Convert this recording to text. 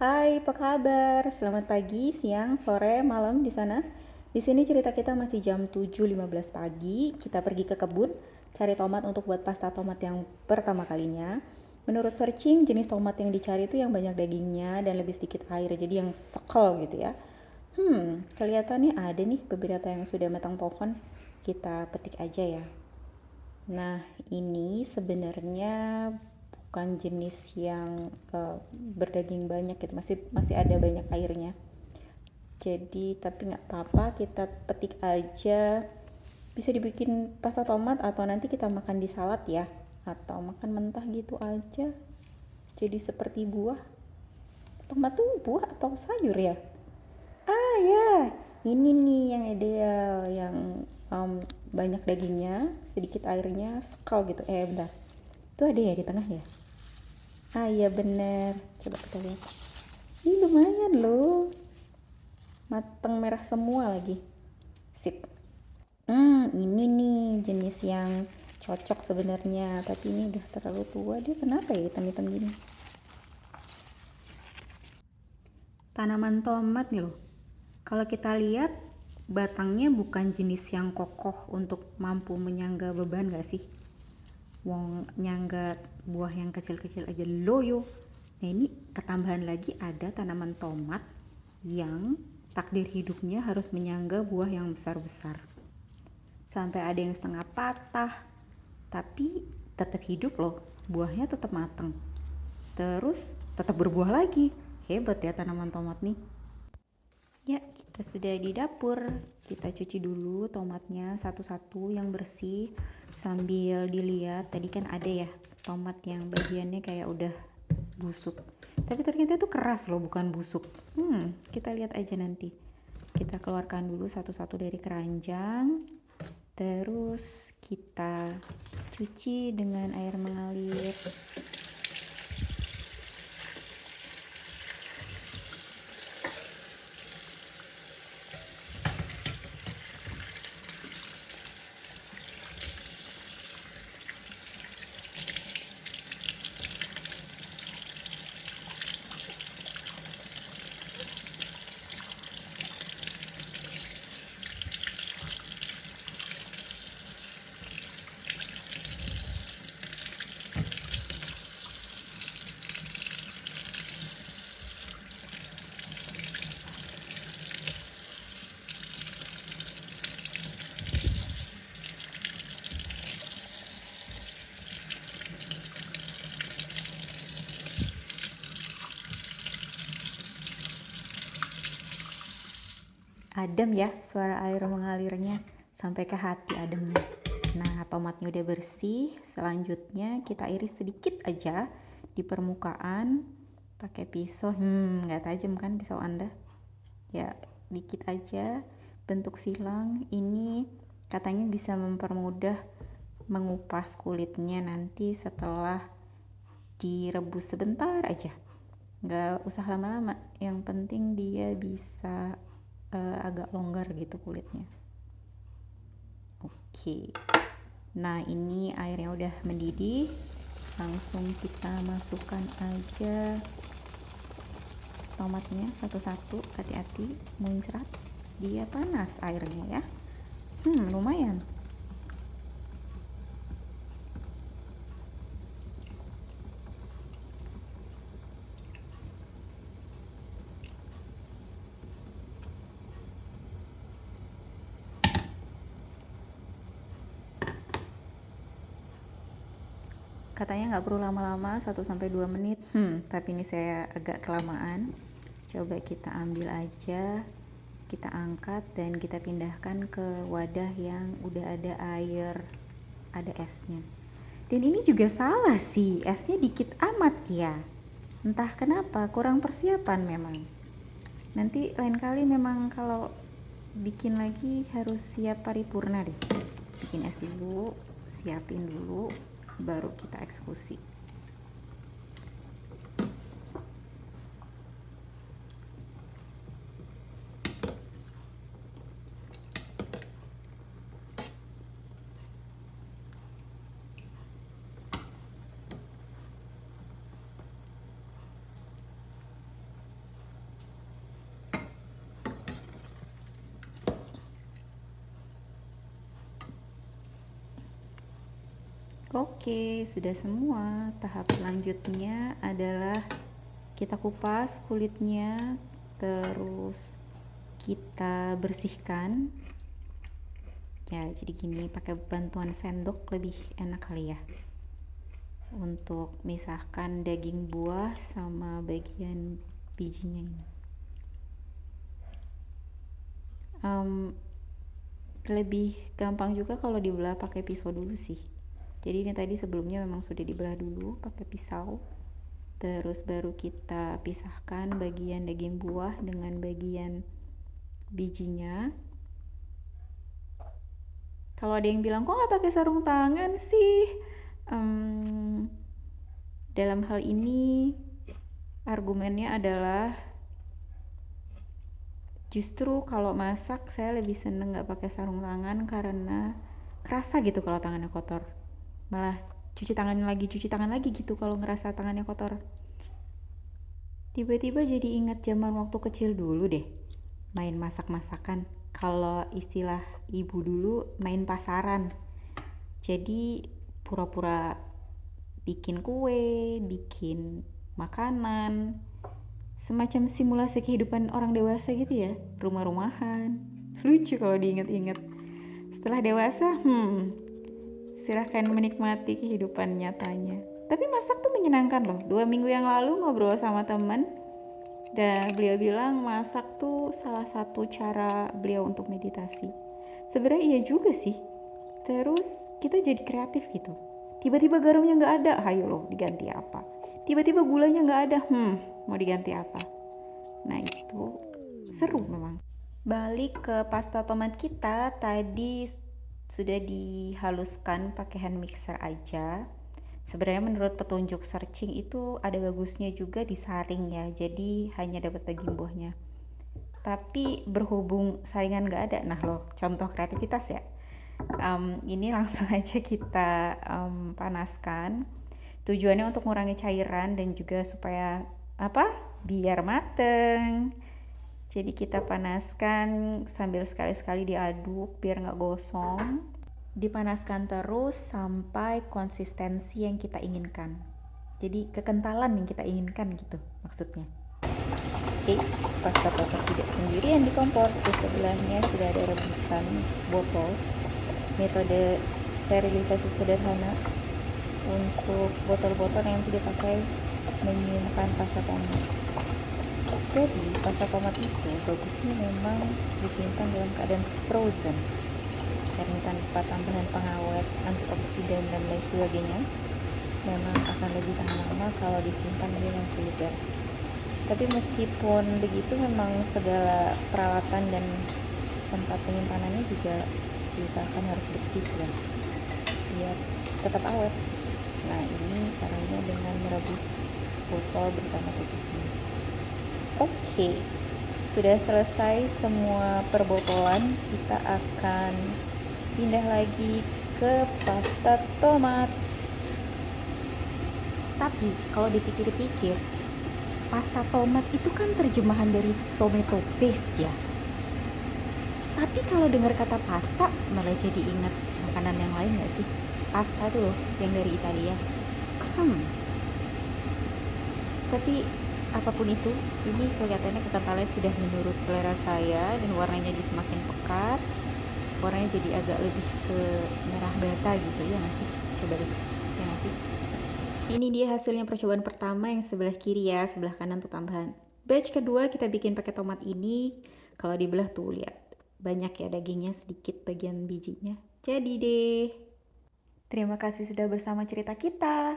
Hai, apa kabar? Selamat pagi, siang, sore, malam di sana. Di sini cerita kita masih jam 7.15 pagi. Kita pergi ke kebun, cari tomat untuk buat pasta tomat yang pertama kalinya. Menurut searching, jenis tomat yang dicari itu yang banyak dagingnya dan lebih sedikit air, jadi yang sekel gitu ya. Kelihatannya ada nih beberapa yang sudah matang pohon. Kita petik aja ya. Nah, ini sebenarnya bukan jenis yang berdaging banyak gitu, masih masih ada banyak airnya. Jadi, tapi nggak apa-apa, kita petik aja. Bisa dibikin pasta tomat atau nanti kita makan di salad ya, atau makan mentah gitu aja. Jadi seperti buah. Tomat tuh buah atau sayur ya? Ah ya, ini nih yang ideal, yang banyak dagingnya, sedikit airnya, sekal gitu. Bentar. Itu ada ya di tengah ya? Ah iya bener. Coba kita lihat. Ini lumayan loh. Mateng merah semua lagi. Sip. Ini nih jenis yang cocok sebenarnya, tapi ini udah terlalu tua. Dia kenapa ya hitam-hitam gini? Tanaman tomat nih loh. Kalau kita lihat batangnya bukan jenis yang kokoh untuk mampu menyangga beban gak sih? Wong nyangga buah yang kecil-kecil aja loyo. Nah ini ketambahan lagi ada tanaman tomat yang takdir hidupnya harus menyangga buah yang besar-besar. Sampai ada yang setengah patah, tapi tetap hidup loh, buahnya tetap matang. Terus tetap berbuah lagi. Hebat ya tanaman tomat nih. Ya, kita sudah di dapur. Kita cuci dulu tomatnya satu-satu yang bersih sambil dilihat. Tadi kan ada ya tomat yang bagiannya kayak udah busuk. Tapi ternyata itu keras loh, bukan busuk. Kita lihat aja nanti. Kita keluarkan dulu satu-satu dari keranjang. Terus kita cuci dengan air mengalir. Adem ya suara air mengalirnya, sampai ke hati ademnya. Nah, tomatnya udah bersih. Selanjutnya kita iris sedikit aja di permukaan pakai pisau. Nggak tajam kan pisau Anda? Ya, dikit aja bentuk silang. Ini katanya bisa mempermudah mengupas kulitnya nanti setelah direbus sebentar aja. Nggak usah lama-lama, yang penting dia bisa agak longgar gitu kulitnya. Oke, nah ini airnya udah mendidih, langsung kita masukkan aja tomatnya satu-satu. Hati-hati muncrat, dia panas airnya ya. Lumayan. Katanya nggak perlu lama-lama, 1-2 menit. Tapi ini saya agak kelamaan. Coba kita ambil aja, kita angkat dan kita pindahkan ke wadah yang udah ada air, ada esnya. Dan ini juga salah sih, esnya dikit amat ya. Entah kenapa, kurang persiapan memang. Nanti lain kali memang kalau bikin lagi harus siap paripurna deh. Bikin es dulu, siapin dulu, baru kita eksekusi. Oke, sudah semua. Tahap selanjutnya adalah kita kupas kulitnya, terus kita bersihkan. Ya, jadi gini, pakai bantuan sendok lebih enak kali ya. Untuk misahkan daging buah sama bagian bijinya ini. Lebih gampang juga kalau dibelah pakai pisau dulu sih. Jadi ini tadi sebelumnya memang sudah dibelah dulu pakai pisau. Terus baru kita pisahkan bagian daging buah dengan bagian bijinya. Kalau ada yang bilang, kok nggak pakai sarung tangan sih? Dalam hal ini argumennya adalah justru kalau masak saya lebih seneng nggak pakai sarung tangan karena kerasa gitu kalau tangannya kotor. Malah cuci tangan lagi gitu kalau ngerasa tangannya kotor. Tiba-tiba jadi ingat zaman waktu kecil dulu deh, main masak-masakan. Kalau istilah ibu dulu main pasaran. Jadi pura-pura bikin kue, bikin makanan, semacam simulasi kehidupan orang dewasa gitu ya, rumah-rumahan. Lucu kalau diingat-ingat. Setelah dewasa, silahkan menikmati kehidupan nyatanya. Tapi masak tuh menyenangkan loh. 2 minggu yang lalu ngobrol sama teman, dan beliau bilang masak tuh salah satu cara beliau untuk meditasi. Sebenarnya iya juga sih. Terus kita jadi kreatif gitu. Tiba-tiba garamnya nggak ada, hayo loh diganti apa? Tiba-tiba gulanya nggak ada, mau diganti apa? Nah itu seru memang. Balik ke pasta tomat kita, tadi sudah dihaluskan pakai hand mixer aja. Sebenarnya menurut petunjuk searching itu ada bagusnya juga disaring ya, jadi hanya dapat daging buahnya. Tapi berhubung saringan nggak ada, nah loh contoh kreativitas ya. Ini langsung aja kita panaskan. Tujuannya untuk mengurangi cairan dan juga supaya biar mateng. Jadi kita panaskan sambil sekali-sekali diaduk biar nggak gosong. Dipanaskan terus sampai konsistensi yang kita inginkan. Jadi kekentalan yang kita inginkan gitu maksudnya. Pasta tomat tidak sendirian di kompor. Di sebelahnya sudah ada rebusan botol. Metode sterilisasi sederhana untuk botol-botol yang tidak pakai menyimpan pasta tomat. Jadi pasta tomat itu bagusnya memang disimpan dalam keadaan frozen karena tanpa tambahan pengawet, antioksidan dan lain sebagainya memang akan lebih tahan lama kalau disimpan di dalam freezer. Tapi meskipun begitu memang segala peralatan dan tempat penyimpanannya juga diusahakan harus bersih ya, biar tetap awet. Nah ini caranya dengan merebus botol bersama tutupnya. Oke, sudah selesai semua perbotolan, kita akan pindah lagi ke pasta tomat. Tapi kalau dipikir-pikir, pasta tomat itu kan terjemahan dari tomato paste ya. Tapi kalau dengar kata pasta malah jadi ingat makanan yang lain gak sih? Pasta tuh loh yang dari Italia. Tapi apapun itu, ini kelihatannya kekentalannya sudah menurut selera saya dan warnanya jadi semakin pekat. Warnanya jadi agak lebih ke merah bata gitu ya nggak sih? Coba deh, ya nggak sih? Ini dia hasilnya percobaan pertama yang sebelah kiri ya, sebelah kanan tuh tambahan. Batch kedua kita bikin pakai tomat ini. Kalau dibelah tuh lihat, banyak ya dagingnya, sedikit bagian bijinya. Jadi deh. Terima kasih sudah bersama cerita kita.